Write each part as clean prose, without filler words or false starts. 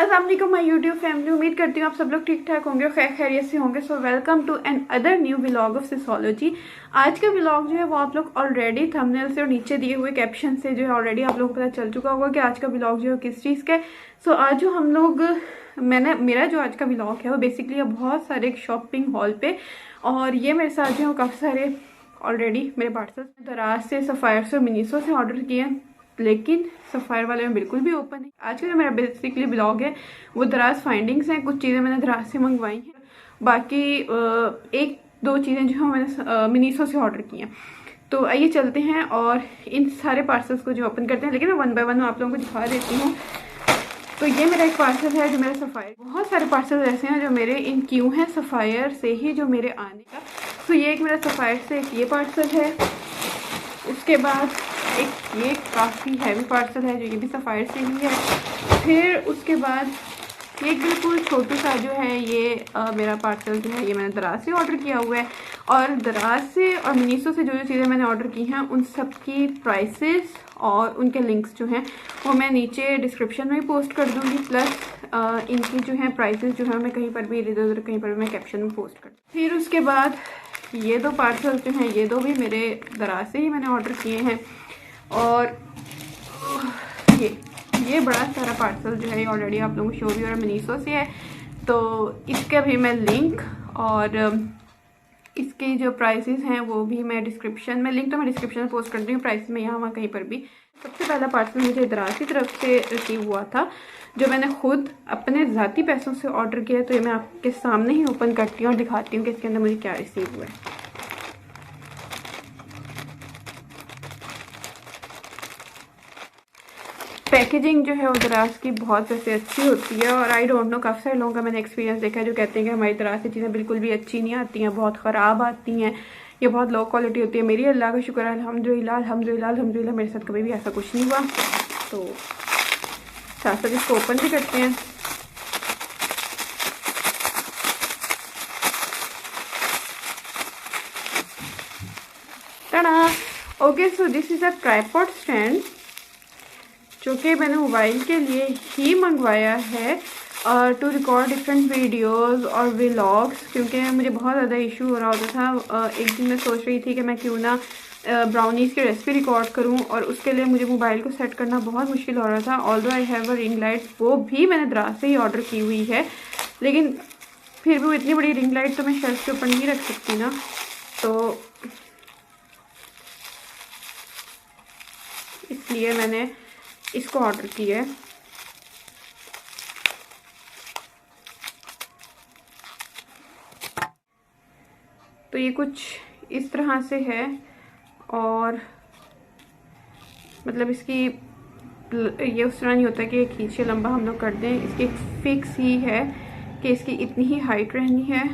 अस्सलाम वालेकुम my YouTube family. उम्मीद करती हूँ आप सब लोग ठीक ठाक होंगे और खैर खैरियत से होंगे। So welcome to another new vlog of सिसोलॉजी। आज का व्लॉग जो है वो आप लोग ऑलरेडी थंबनेल से और नीचे दिए हुए कैप्शन से जो है ऑलरेडी आप लोगों को पता चल चुका होगा कि आज का व्लॉग जो है किस चीज़ का है। सो आज जो हम लोग मेरा जो आज का व्लॉग है वो बेसिकली बहुत सारे शॉपिंग हॉल पे, और ये मेरे साथ जो है काफ़ी सारे ऑलरेडी मेरे पार्सल दराज से, सफ़ायर से और मिनीसो से ऑर्डर किए हैं, लेकिन सफ़ायर वाले में बिल्कुल भी ओपन नहीं। आज का जो मेरा बेसिकली ब्लॉग है वो दराज फाइंडिंग्स हैं। कुछ चीज़ें मैंने दराज से मंगवाई हैं, बाकी एक दो चीज़ें जो है मैंने मिनीसो से ऑर्डर की हैं। तो आइए चलते हैं और इन सारे पार्सल्स को जो ओपन करते हैं, लेकिन मैं वन बाय वन आप लोगों को दिखा देती हूँ। तो ये मेरा एक पार्सल है जो मेरा सफ़ायर, बहुत सारे पार्सल ऐसे हैं जो मेरे इन क्यों हैं सफ़ायर से ही जो मेरे आने का। तो ये एक मेरा सफ़ायर से एक ये पार्सल है, उसके बाद एक ये काफ़ी हैवी पार्सल है जो ये भी सफ़ायर से ही है। फिर उसके बाद ये बिल्कुल छोटू सा जो है ये मेरा पार्सल जो है ये मैंने दराज से ऑर्डर किया हुआ है। और दराज से और मिनीसो से जो जो चीज़ें मैंने ऑर्डर की हैं उन सब की प्राइसेस और उनके लिंक्स जो हैं वो मैं नीचे डिस्क्रिप्शन में पोस्ट कर दूँगी। प्लस इनकी जो है प्राइसेस जो है मैं कहीं पर भी इधर उधर कहीं पर भी मैं कैप्शन में पोस्ट कर। फिर उसके बाद ये दो पार्सल जो हैं ये दो भी मेरे दराज से ही मैंने ऑर्डर किए हैं। और ये बड़ा सारा पार्सल जो है ऑलरेडी आप लोगों को शो भी और मिनीसो से है, तो इसका भी मैं लिंक और इसके जो प्राइसेस हैं वो भी मैं डिस्क्रिप्शन में, लिंक तो मैं डिस्क्रिप्शन में पोस्ट कर दी हूँ, प्राइस में यहाँ वहाँ कहीं पर भी। सबसे पहला पार्सल मुझे दराज की तरफ से रिसीव हुआ था जो मैंने खुद अपने ज़ाती पैसों से ऑर्डर किया। तो ये मैं आपके सामने ही ओपन करती हूँ और दिखाती हूँ कि इसके अंदर मुझे क्या रिसीव हुआ है। पैकेजिंग जो है वो दराज की बहुत वैसे अच्छी होती है, और आई डोंट नो काफ़ी सारे लोगों का मैंने एक्सपीरियंस देखा है जो कहते हैं कि हमारी दराज से चीज़ें बिल्कुल भी अच्छी नहीं आती हैं, बहुत ख़राब आती हैं, ये बहुत लो क्वालिटी होती है। मेरी अल्लाह का शुक्र है अल्हम्दुलिल्लाह अल्हम्दुलिल्लाह अल्हम्दुलिल्लाह मेरे साथ कभी भी ऐसा कुछ नहीं हुआ। तो साथ साथ इसको ओपन भी करते हैं। Tada. Okay, so this is a tripod stand जो कि मैंने मोबाइल के लिए ही मंगवाया है टू रिकॉर्ड डिफरेंट वीडियोस और व्लॉग्स, क्योंकि मुझे बहुत ज़्यादा इशू हो रहा होता था। एक दिन मैं सोच रही थी कि मैं क्यों ना ब्राउनीज़ की रेसिपी रिकॉर्ड करूं, और उसके लिए मुझे मोबाइल को सेट करना बहुत मुश्किल हो रहा था। Although I have a ring light, वो भी मैंने दराज से ही ऑर्डर की हुई है, लेकिन फिर भी वो इतनी बड़ी रिंग लाइट तो मैं शेल्फ के ऊपर नहीं रख सकती ना, तो इसलिए मैंने इसको ऑर्डर किया है। तो ये कुछ इस तरह से है, और मतलब इसकी ये उस तरह नहीं होता कि खींचे लंबा हम लोग कर दें, इसकी एक फिक्स ही है कि इसकी इतनी ही हाइट रहनी है।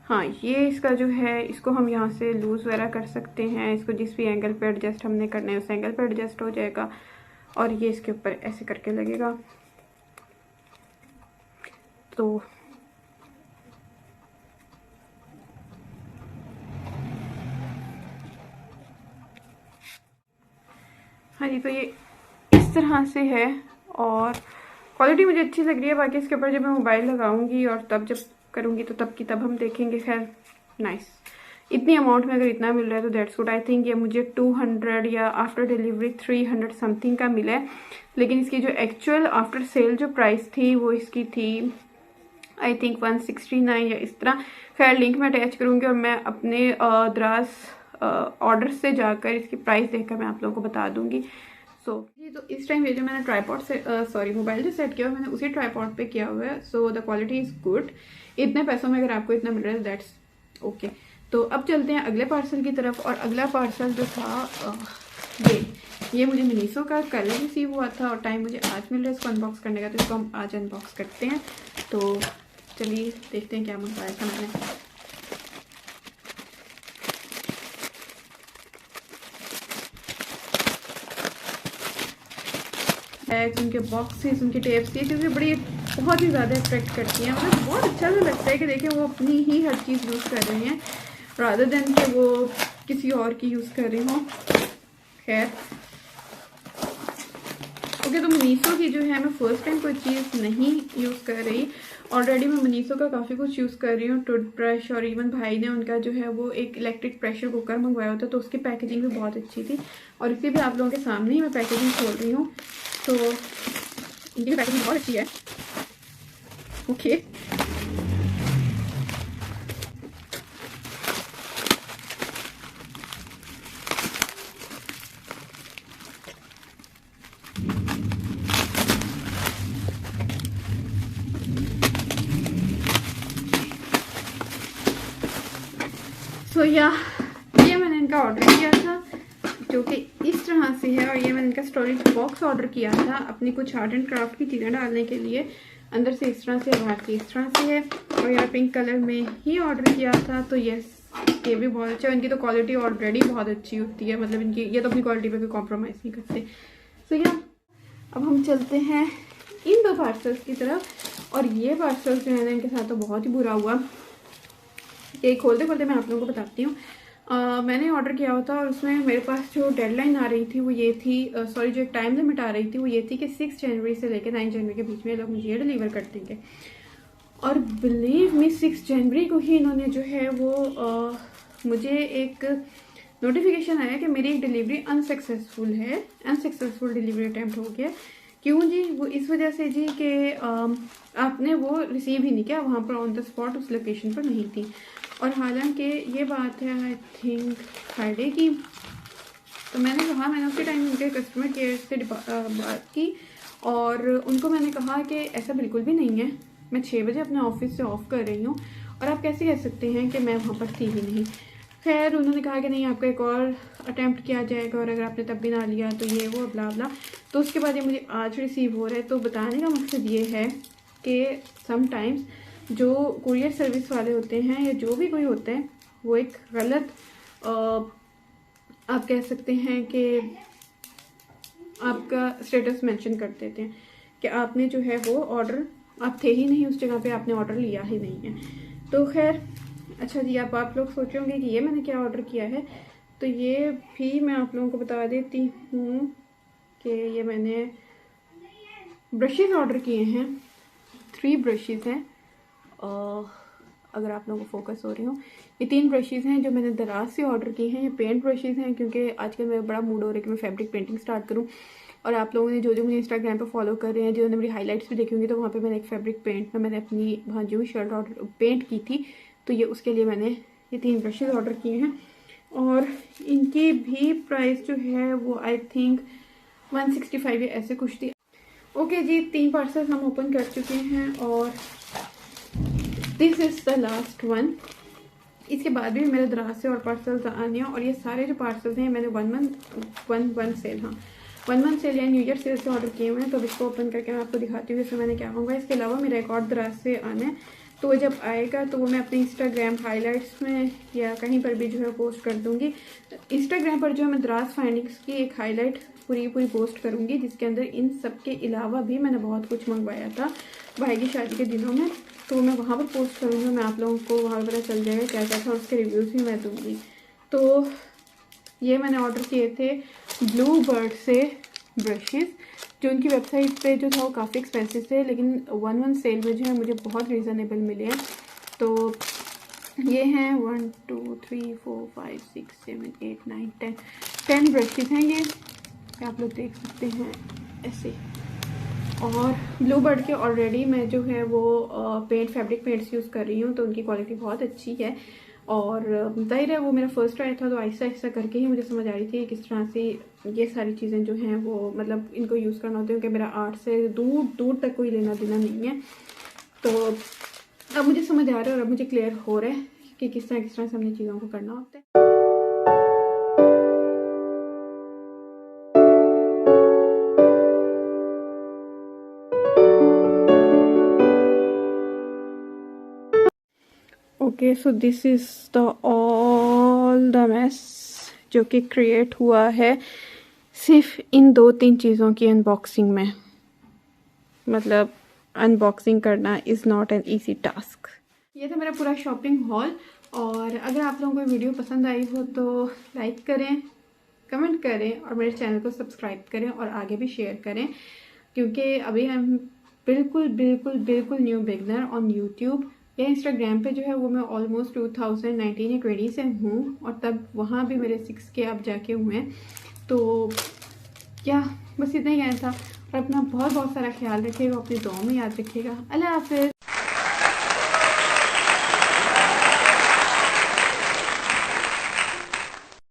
हाँ, ये इसका जो है इसको हम यहाँ से लूज़ वगैरह कर सकते हैं, इसको जिस भी एंगल पे एडजस्ट हमने करना है उस एंगल पे एडजस्ट हो जाएगा, और ये इसके ऊपर ऐसे करके लगेगा। तो हाँ जी, तो ये इस तरह से है और क्वालिटी मुझे अच्छी लग रही है। बाकी इसके ऊपर जब मैं मोबाइल लगाऊंगी और तब जब करूंगी तो तब की तब हम देखेंगे। खैर नाइस, इतनी अमाउंट में अगर इतना मिल रहा है तो दैट्स गुड। आई थिंक ये मुझे 200 या आफ्टर डिलीवरी 300 समथिंग का मिला है, लेकिन इसकी जो एक्चुअल आफ्टर सेल जो प्राइस थी वो इसकी थी आई थिंक 169 या इस तरह। खैर लिंक मैं अटैच करूँगी और मैं अपने दराज ऑर्डर से जाकर इसकी प्राइस देखकर मैं आप लोगों को बता दूँगी। ये तो इस टाइम ये जो मैंने ट्राईपॉड से मोबाइल जो सेट किया हुआ मैंने उसी ट्राईपॉड पे किया हुआ है। So the quality is good. इतने पैसों में अगर आपको इतना मिल रहा है दैट्स ओके। तो अब चलते हैं अगले पार्सल की तरफ, और अगला पार्सल जो था ये मुझे मिनीसो का कल रिसीव हुआ था, और टाइम मुझे आज मिल रहा है इसको अनबॉक्स करने का, तो इसको हम आज अनबॉक्स करते हैं। तो चलिए देखते हैं क्या मंगवाया था मैंने। बैग्स, उनके बॉक्सेस, उनके टेप्स, ये चीज़ें बड़ी बहुत ही ज़्यादा अट्रैक्ट करती हैं। मतलब बहुत अच्छा सा लगता है कि देखें वो अपनी ही हर चीज़ यूज़ कर रही हैं रादर देन कि वो किसी और की यूज़ कर रही हों। खैर ओके, तो मनीसो की जो है मैं फर्स्ट टाइम कोई चीज़ नहीं यूज़ कर रही। ऑलरेडी मैं मनीसो का काफ़ी कुछ यूज़ कर रही हूँ, टूथब्रश, और इवन भाई ने उनका जो है वो एक इलेक्ट्रिक प्रेशर कुकर मंगवाया होता, तो उसकी पैकेजिंग भी बहुत अच्छी थी। और इसी भी आप लोगों के सामने ही मैं पैकेजिंग खोल रही हूँ, तो इनकी भी पैकेजिंग बहुत अच्छी है। ओके, तो ये मैंने इनका ऑर्डर किया था जो कि इस तरह से है। और ये मैंने इनका स्टोरेज बॉक्स ऑर्डर किया था अपनी कुछ आर्ट एंड क्राफ्ट की चीज़ें डालने के लिए। अंदर से इस तरह से, बाहर से इस तरह से है। और यार पिंक कलर में ही ऑर्डर किया था, तो ये भी बहुत अच्छा है। इनकी तो क्वालिटी ऑलरेडी बहुत अच्छी होती है, मतलब इनकी ये तो अपनी क्वालिटी पे कोई कॉम्प्रोमाइज़ नहीं करते। तो यार अब हम चलते हैं इन दो पार्सल्स की तरफ। और ये पार्सल्स जो है ना, इनके साथ तो बहुत ही बुरा हुआ। ये खोलते खोलते मैं आप लोगों को बताती हूँ। मैंने ऑर्डर किया होता और उसमें मेरे पास जो डेडलाइन आ रही थी वो ये थी, सॉरी जो एक टाइम लिमिट आ रही थी वो ये थी कि 6 जनवरी से लेकर 9 जनवरी के बीच में ये लोग मुझे ये डिलीवर कर देंगे। और बिलीव मी 6 जनवरी को ही इन्होंने जो है वो मुझे एक नोटिफिकेशन आया कि मेरी एक डिलीवरी अनसक्सेसफुल है, अनसक्सेसफुल डिलीवरी अटैम्प्ट हो गया। क्यों जी? वो इस वजह से जी कि आपने वो रिसीव ही नहीं किया, वहाँ पर ऑन द स्पॉट उस लोकेशन पर नहीं थी। और हालांकि ये बात है आई थिंक फ्राइडे की। तो मैंने उसी टाइम उनके कस्टमर केयर से बात की और उनको मैंने कहा कि ऐसा बिल्कुल भी नहीं है, मैं 6 बजे अपने ऑफिस से ऑफ कर रही हूँ और आप कैसे कह सकते हैं कि मैं वहाँ पर थी ही नहीं। खैर उन्होंने कहा कि नहीं, आपका एक और अटैम्प्ट किया जाएगा और अगर आपने तब भी ना लिया तो ये वो ब्ला ब्ला। तो उसके बाद ये मुझे आज रिसीव हो रहा है। तो बताने का मकसद ये है कि समटाइम्स जो कुरियर सर्विस वाले होते हैं या जो भी कोई होता है वो एक गलत आप कह सकते हैं कि आपका स्टेटस मेंशन कर देते हैं कि आपने जो है वो ऑर्डर, आप थे ही नहीं उस जगह पे, आपने ऑर्डर लिया ही नहीं है। तो खैर अच्छा जी, आप लोग सोचे होंगे कि ये मैंने क्या ऑर्डर किया है, तो ये भी मैं आप लोगों को बता देती हूँ कि ये मैंने ब्रशेज़ ऑर्डर किए हैं। 3 ब्रशेज़ हैं, अगर आप लोगों को फोकस हो रही हूँ, ये 3 ब्रशेज़ हैं जो मैंने दराज से ऑर्डर किए हैं। ये पेंट ब्रशेज़ हैं क्योंकि आजकल मेरा बड़ा मूड हो रहा है कि मैं फैब्रिक पेंटिंग स्टार्ट करूँ। और आप लोगों ने जो मुझे इंस्टाग्राम पे फॉलो कर रहे हैं, जिन्होंने मेरी हाइलाइट्स भी देखी होंगी, तो वहाँ पे मैंने एक फैब्रिक पेंट में मैंने अपनी भांजी हुई शर्ट ऑर्डर पेंट की थी, तो ये उसके लिए मैंने ये 3 ब्रशेज़ ऑर्डर किए हैं। और इनकी भी प्राइस जो है वो आई थिंक 165 या ऐसे कुछ थी। ओके जी, 3 पार्सल हम ओपन कर चुके हैं और this is the last one. इसके बाद भी मेरे दराज से और पार्सल्स आने हैं और ये सारे जो पार्सल्स हैं मैंने 1 मंथ सेल या न्यू ईयर सेल से ऑर्डर किए हुए हैं। तो इसको ओपन करके मैं आपको दिखाती हूँ इसमें मैंने क्या होगा। इसके अलावा मेरा एक और दराज से आना है, तो वो जब आएगा तो वो मैं अपने इंस्टाग्राम हाइलाइट्स में या कहीं पर भी जो है पोस्ट कर दूँगी। इंस्टाग्राम पर जो है मैं दराज फाइंडिंग्स की एक हाईलाइट पूरी पोस्ट करूँगी, जिसके अंदर इन सब के अलावा भी मैंने बहुत कुछ मंगवाया था भाई की शादी के दिनों में, तो मैं वहाँ पर पोस्ट करूँगी। मैं आप लोगों को वहाँ पर पता चल जाएगा क्या क्या था, उसके रिव्यूज़ भी मैं दूँगी। तो ये मैंने ऑर्डर किए थे ब्लू बर्ड से ब्रशेज़, जो उनकी वेबसाइट पे जो था वो काफ़ी एक्सपेंसिव थे, लेकिन 1 सेल में जो है मुझे बहुत रीज़नेबल मिले हैं। तो ये हैं 1 2 3 4 5 6 7 8 9 10 ब्रशेज़ हैं ये, आप लोग देख सकते हैं ऐसे। और ब्लू बर्ड के ऑलरेडी मैं जो है वो फैब्रिक पेंट्स यूज़ कर रही हूँ, तो उनकी क्वालिटी बहुत अच्छी है। और जाहिर है वो मेरा फर्स्ट ट्राई था, तो आहिस्ता आहिस्ता करके ही मुझे समझ आ रही थी किस तरह से ये सारी चीज़ें जो हैं वो मतलब इनको यूज़ करना होता है, क्योंकि मेरा आर्ट से दूर दूर तक कोई लेना देना नहीं है। तो अब मुझे समझ आ रहा है और अब मुझे क्लियर हो रहा है कि किस तरह से हमने चीज़ों को करना होता है। Okay, so this is the all the mess जो कि क्रिएट हुआ है सिर्फ इन 2-3 चीज़ों की अनबॉक्सिंग में। मतलब अनबॉक्सिंग करना is not an easy task. ये था मेरा पूरा शॉपिंग हॉल। और अगर आप लोगों को वीडियो पसंद आई हो तो लाइक करें, कमेंट करें और मेरे चैनल को सब्सक्राइब करें और आगे भी शेयर करें। क्योंकि अभी हम बिल्कुल बिल्कुल बिल्कुल न्यू बिगनर ऑन यूट्यूब या इंस्टाग्राम पे जो है वो मैं ऑलमोस्ट 2019 या 20 से हूँ, और तब वहाँ भी मेरे 6K अब जाके हुए हैं। तो क्या बस इतना ही कहना था, और अपना बहुत बहुत सारा ख्याल रखिएगा, अपनी दुआओं में याद रखिएगा। अल्लाह हाफिज़।